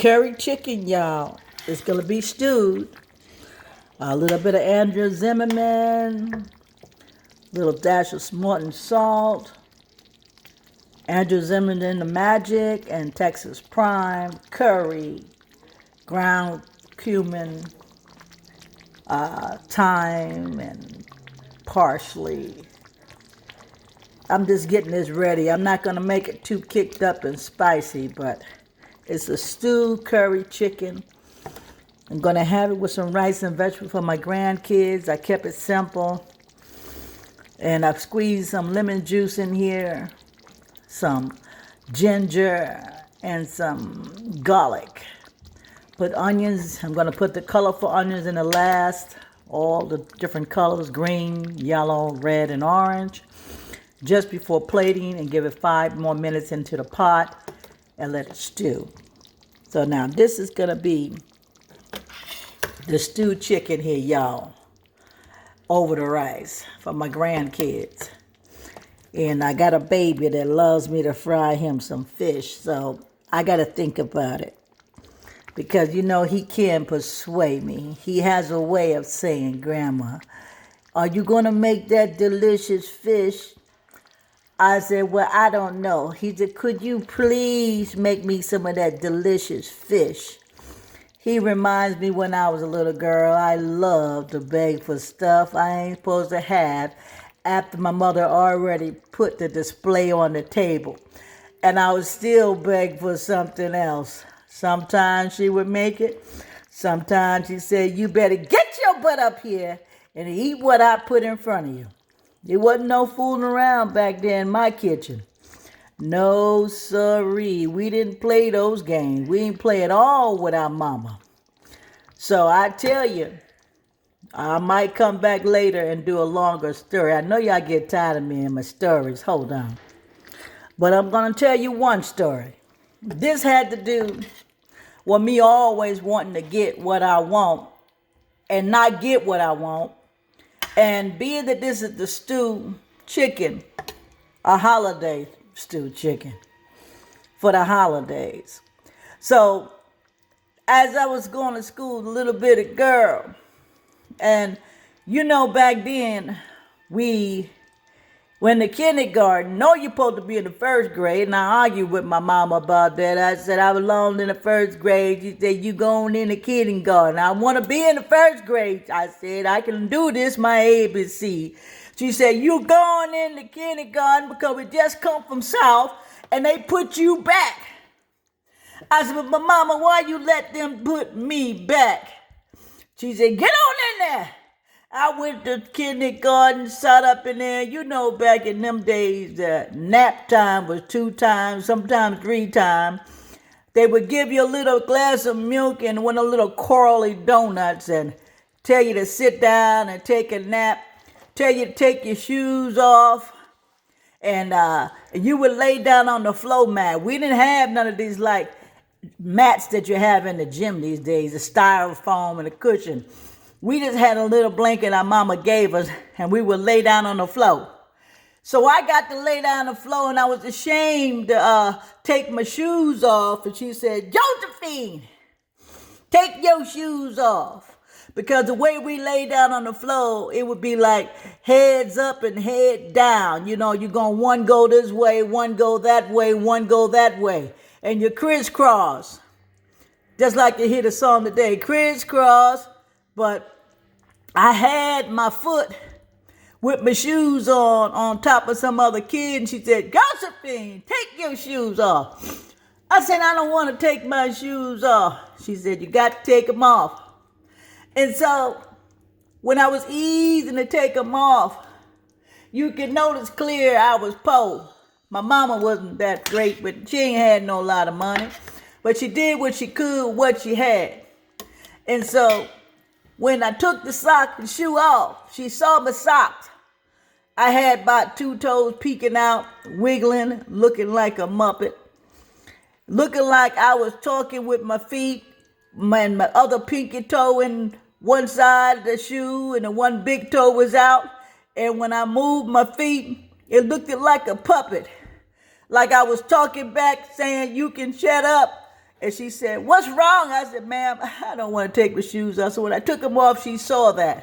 Curry chicken, y'all. It's going to be stewed. A little bit of Andrew Zimmerman, little dash of smart and salt, Andrew Zimmerman the Magic, and Texas Prime, curry, ground cumin, thyme, and parsley. I'm just getting this ready. I'm not going to make it too kicked up and spicy, but it's a stewed curry chicken. I'm going to have it with some rice and vegetables for my grandkids. I kept it simple. And I've squeezed some lemon juice in here, some ginger, and some garlic. Put onions. I'm going to put the colorful onions in the last. All the different colors, green, yellow, red, and orange. Just before plating, and give it 5 more minutes into the pot and let it stew. So now this is going to be the stewed chicken here, y'all, over the rice for my grandkids. And I got a baby that loves me to fry him some fish, so I got to think about it. Because, you know, he can persuade me. He has a way of saying, Grandma, are you going to make that delicious fish? I said, well, I don't know. He said, could you please make me some of that delicious fish? He reminds me when I was a little girl, I loved to beg for stuff I ain't supposed to have after my mother already put the display on the table. And I would still beg for something else. Sometimes she would make it. Sometimes she said, you better get your butt up here and eat what I put in front of you. There wasn't no fooling around back there in my kitchen. No, sirree. We didn't play those games. We didn't play at all with our mama. So I tell you, I might come back later and do a longer story. I know y'all get tired of me and my stories. Hold on. But I'm going to tell you one story. This had to do with me always wanting to get what I want and not get what I want. And being that this is the stewed chicken, a holiday stewed chicken for the holidays. So as I was going to school, a little bitty girl, and you know back then when the kindergarten, no, you're supposed to be in the first grade, and I argued with my mama about that. I said I belonged in the first grade. She said you going in the kindergarten. I want to be in the first grade. I said I can do this, my ABC. She said, you going in the kindergarten because we just come from South and they put you back. I said, but mama, why you let them put me back? She said, get on in there. I went to kindergarten, sat up in there. You know, back in them days, nap time was 2 times, sometimes 3 times. They would give you a little glass of milk and one of little corally donuts and tell you to sit down and take a nap. Tell you to take your shoes off, and you would lay down on the floor mat. We didn't have none of these like mats that you have in the gym these days, the styrofoam and the cushion. We just had a little blanket our mama gave us, and we would lay down on the floor. So I got to lay down on the floor, and I was ashamed to take my shoes off. And she said, Josephine, take your shoes off. Because the way we lay down on the floor, it would be like heads up and head down. You know, you're going one go this way, one go that way, one go that way. And you crisscross. Just like you hear the song today, crisscross. But I had my foot with my shoes on top of some other kid. And she said, Josephine, take your shoes off. I said, I don't want to take my shoes off. She said, you got to take them off. And so, when I was easing to take them off, you could notice clear I was poor. My mama wasn't that great, but she ain't had no lot of money. But she did what she could, what she had. And so, when I took the sock and shoe off, she saw my socks. I had about 2 toes peeking out, wiggling, looking like a Muppet. Looking like I was talking with my feet, and my other pinky toe in one side of the shoe, and the one big toe was out. And when I moved my feet, it looked like a puppet. Like I was talking back saying, you can shut up. And she said, "What's wrong?" I said, "Ma'am, I don't want to take my shoes off." So when I took them off, she saw that.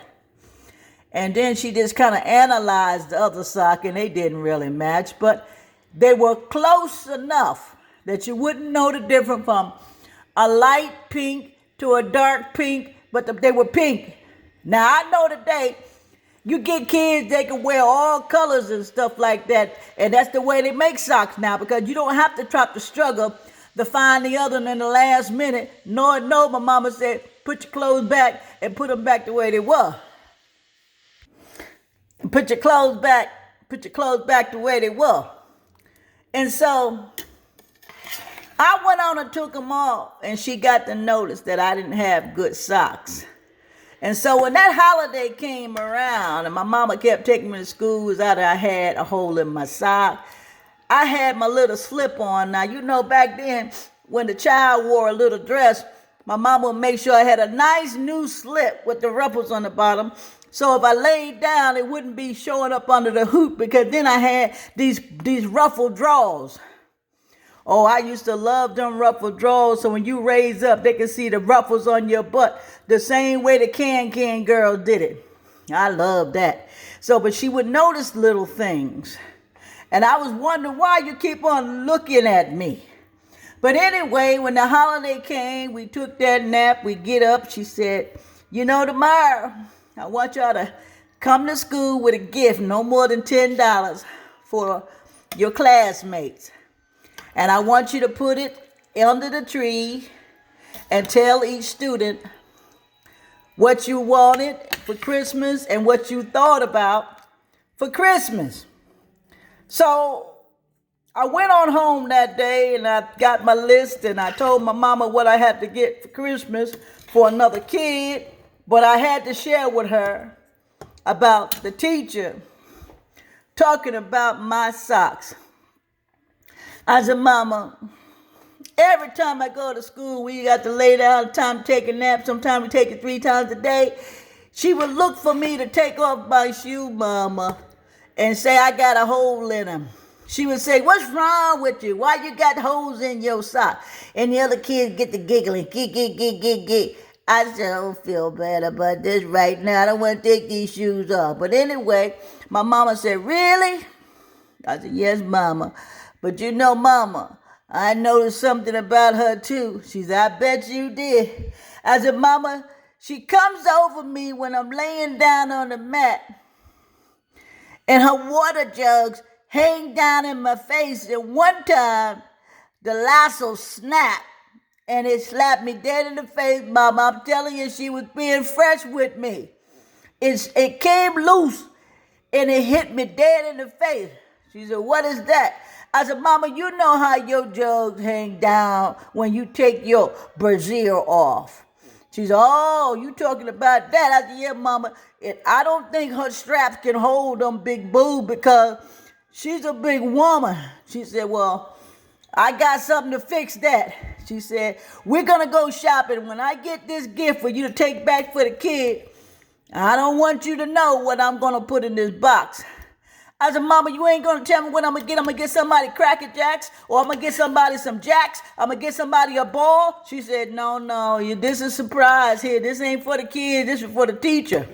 And then she just kind of analyzed the other sock, and they didn't really match, but they were close enough that you wouldn't know the difference from a light pink to a dark pink, but they were pink. Now, I know today you get kids, they can wear all colors and stuff like that, and that's the way they make socks now, because you don't have to try to struggle to find the other one in the last minute. No, my mama said, put your clothes back and put them back the way they were. Put your clothes back the way they were. And so I went on and took them off, and she got to notice that I didn't have good socks. And so when that holiday came around and my mama kept taking me to school, was out I had a hole in my sock. I had my little slip on. Now, you know, back then when the child wore a little dress, my mama would make sure I had a nice new slip with the ruffles on the bottom. So if I laid down, it wouldn't be showing up under the hoop, because then I had these ruffled drawers. Oh, I used to love them ruffled drawers. So when you raise up, they can see the ruffles on your butt the same way the can girl did it. I love that. So, but she would notice little things. And I was wondering why you keep on looking at me. But anyway, when the holiday came, we took that nap, we get up. She said, "You know, tomorrow, I want y'all to come to school with a gift, no more than $10 for your classmates. And I want you to put it under the tree and tell each student what you wanted for Christmas and what you thought about for Christmas." So I went on home that day and I got my list, and I told my mama what I had to get for Christmas for another kid, but I had to share with her about the teacher talking about my socks. I said, "Mama, every time I go to school, we got to lay down, time to take a nap. Sometimes we take it 3 times a day. She would look for me to take off my shoe, Mama, and say I got a hole in them. She would say, 'What's wrong with you? Why you got holes in your sock?' And the other kids get to giggling, gig. I said, I don't feel bad about this right now. I don't want to take these shoes off." But anyway, my mama said, "Really?" I said, "Yes, Mama. But you know, Mama, I noticed something about her too." She said, "I bet you did." I said, "Mama, she comes over me when I'm laying down on the mat, and her water jugs hang down in my face. And one time, the lasso snapped, and it slapped me dead in the face, Mama. I'm telling you, she was being fresh with me. It came loose, and it hit me dead in the face." She said, "What is that?" I said, "Mama, you know how your jugs hang down when you take your brassiere off." She said, "Oh, you talking about that?" I said, "Yeah, Mama. I don't think her straps can hold them big boobs because she's a big woman." She said, "Well, I got something to fix that." She said, "We're going to go shopping. When I get this gift for you to take back for the kid, I don't want you to know what I'm going to put in this box." I said, "Mama, you ain't going to tell me what I'm going to get. I'm going to get somebody Cracker Jacks, or I'm going to get somebody some Jacks. I'm going to get somebody a ball." She said, No, this is a surprise here. This ain't for the kid. This is for the teacher."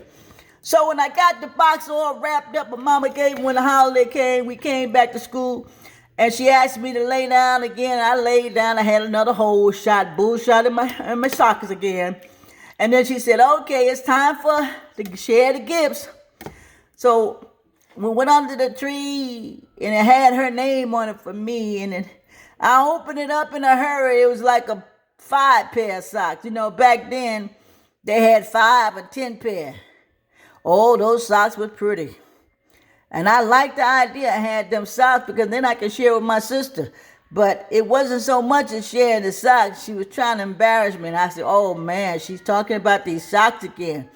So when I got the box all wrapped up, and Mama gave me when the holiday came, we came back to school, and she asked me to lay down again. I laid down. I had another hole shot, bullshot in my sockets again. And then she said, "Okay, it's time to share the gifts." So we went under the tree, and it had her name on it for me. And then I opened it up in a hurry. It was like a 5 pair of socks. You know, back then they had 5 or 10 pair. Oh, those socks were pretty. And I liked the idea I had them socks, because then I could share with my sister. But it wasn't so much as sharing the socks. She was trying to embarrass me. And I said, "Oh, man, she's talking about these socks again."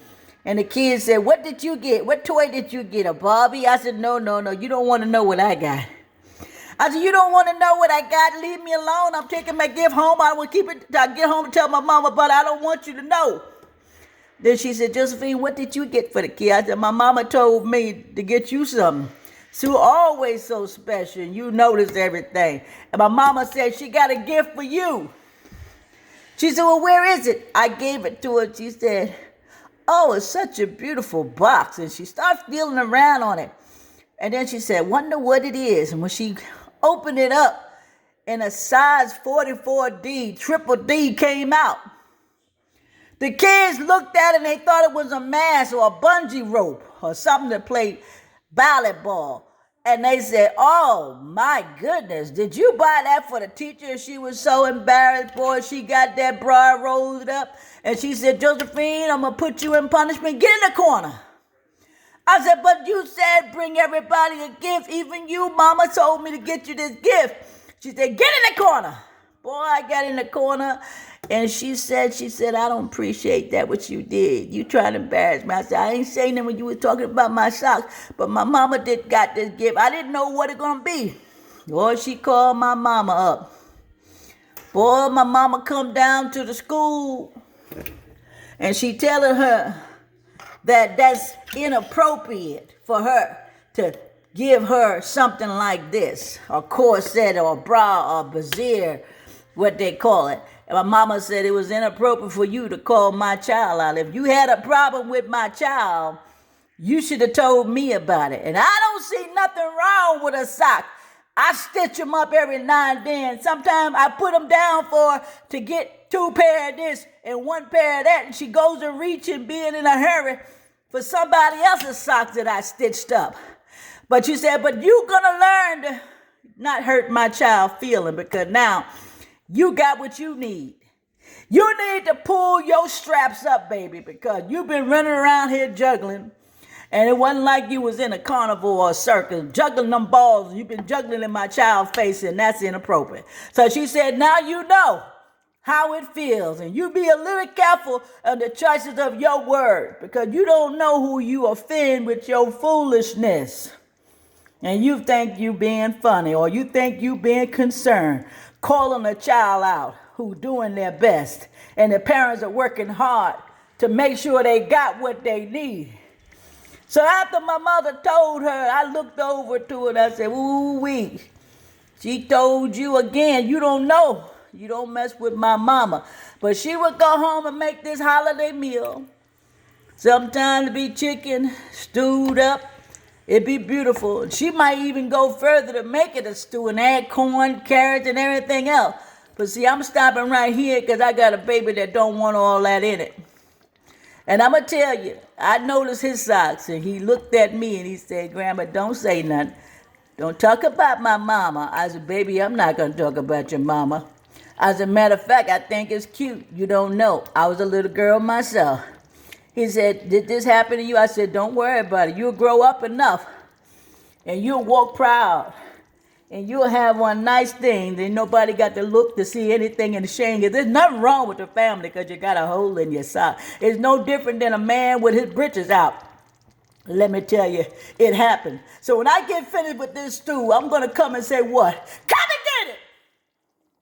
And the kids said, "What did you get? What toy did you get? A Barbie?" I said, No. You don't want to know what I got." I said, "You don't want to know what I got? Leave me alone. I'm taking my gift home. I will keep it till I get home and tell my mama, but I don't want you to know." Then she said, "Josephine, what did you get for the kid?" I said, "My mama told me to get you something. You're always so special, and you notice everything. And my mama said she got a gift for you." She said, well, where is it? I gave it to her. She said, oh, it's such a beautiful box. And she started feeling around on it. And then she said, wonder what it is. And when she opened it up, and a size 44D, triple D came out. The kids looked at it and they thought it was a mask or a bungee rope or something to play volleyball. And they said, oh my goodness, did you buy that for the teacher? She was so embarrassed, boy. She got that bra rolled up and she said, Josephine, I'm going to put you in punishment. Get in the corner. I said, but you said bring everybody a gift. Even you, mama, told me to get you this gift. She said, get in the corner. Boy, I got in the corner. And she said, I don't appreciate that, what you did. You trying to embarrass me. I said, I ain't saying that when you were talking about my socks, but my mama got this gift. I didn't know what it going to be. Boy, she called my mama up. Boy, my mama come down to the school, and she telling her that that's inappropriate for her to give her something like this, a corset or a bra or brassiere, what they call it. And my mama said it was inappropriate for you to call my child out. If you had a problem with my child, you should have told me about it. And I don't see nothing wrong with a sock. I stitch them up every now and then. Sometimes I put them down to get 2 pair of this and 1 pair of that. And she goes to reach and being in a hurry for somebody else's socks that I stitched up. But she said, but you gonna learn to not hurt my child feeling, because now you got what you need. You need to pull your straps up, baby, because you've been running around here juggling. And it wasn't like you was in a carnival or a circus, juggling them balls. You've been juggling in my child's face, and that's inappropriate. So she said, now you know how it feels. And you be a little careful of the choices of your words, because you don't know who you offend with your foolishness. And you think you being funny, or you think you being concerned, calling a child out who doing their best. And the parents are working hard to make sure they got what they need. So after my mother told her, I looked over to her and I said, ooh-wee. She told you again, you don't know. You don't mess with my mama. But she would go home and make this holiday meal. Sometimes it be chicken stewed up. It'd be beautiful. She might even go further to make it a stew and add corn, carrots, and everything else. But see, I'm stopping right here because I got a baby that don't want all that in it. And I'm going to tell you, I noticed his socks, and he looked at me and he said, Grandma, don't say nothing. Don't talk about my mama. I said, baby, I'm not going to talk about your mama. As a matter of fact, I think it's cute. You don't know. I was a little girl myself. He said, did this happen to you? I said, don't worry about it. You'll grow up enough and you'll walk proud and you'll have one nice thing. Then nobody got to look to see anything in the shame. There's nothing wrong with the family because you got a hole in your sock. It's no different than a man with his britches out. Let me tell you, it happened. So when I get finished with this stew, I'm going to come and say what? Come and get it!